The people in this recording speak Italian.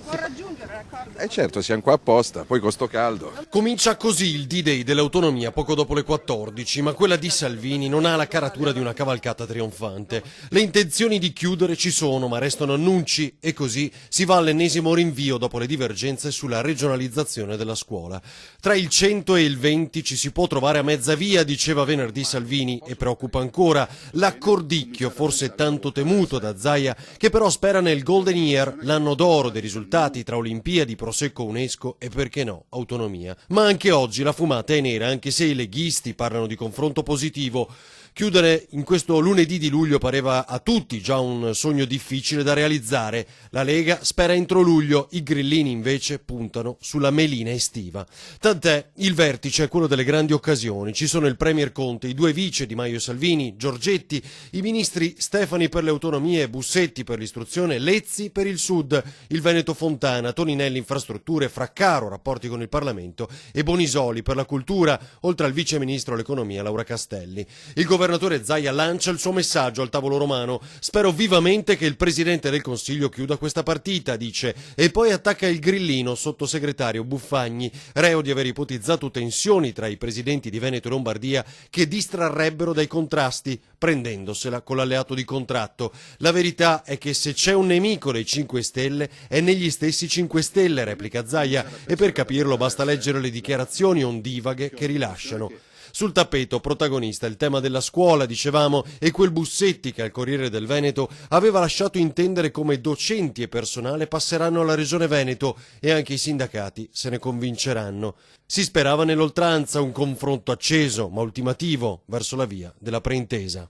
può raggiungere, d'accordo? Certo, siamo qua apposta, poi con sto caldo. Comincia così il D-Day dell'autonomia poco dopo le 14, ma quella di Salvini non ha la caratura di una cavalcata trionfante. Le intenzioni di chiudere ci sono, ma restano annunci e così si va all'ennesimo rinvio dopo le divergenze sulla regionalizzazione della scuola. Tra il 100 e il 20 ci si può trovare a mezza via, diceva venerdì Salvini, e preoccupa ancora l'accordicchio, forse tanto temuto da Zaia, che però spera nel Golden Year, l'anno d'oro dei risultati tra Olimpiadi, Prosecco, UNESCO e perché no, autonomia. Ma anche oggi la fumata è nera, anche se i leghisti parlano di confronto positivo. Chiudere in questo lunedì di luglio pareva a tutti già un sogno difficile da realizzare. La Lega spera entro luglio, i grillini invece puntano sulla melina estiva. Tant'è, il vertice è quello delle grandi occasioni. Ci sono il Premier Conte, i due vice Di Maio e Salvini, Giorgetti, i ministri Stefani per le autonomie, Bussetti per l'istruzione, Lezzi per il Sud, il Veneto Fontana, Toninelli infrastrutture, Fraccaro rapporti con il Parlamento e Bonisoli per la cultura, oltre al vice ministro all'economia Laura Castelli. Il governatore Zaia lancia il suo messaggio al tavolo romano. Spero vivamente che il Presidente del Consiglio chiuda questa partita, dice, e poi attacca il grillino sottosegretario Buffagni, reo di aver ipotizzato tensioni tra i presidenti di Veneto e Lombardia che distrarrebbero dai contrasti, prendendosela con l'alleato di contratto. La verità è che se c'è un nemico dei 5 Stelle è negli stessi 5 Stelle, replica Zaia, e per capirlo basta leggere le dichiarazioni ondivaghe che rilasciano. Sul tappeto protagonista il tema della scuola, dicevamo, e quel Bussetti che al Corriere del Veneto aveva lasciato intendere come docenti e personale passeranno alla Regione Veneto e anche i sindacati se ne convinceranno. Si sperava nell'oltranza, un confronto acceso ma ultimativo verso la via della preintesa.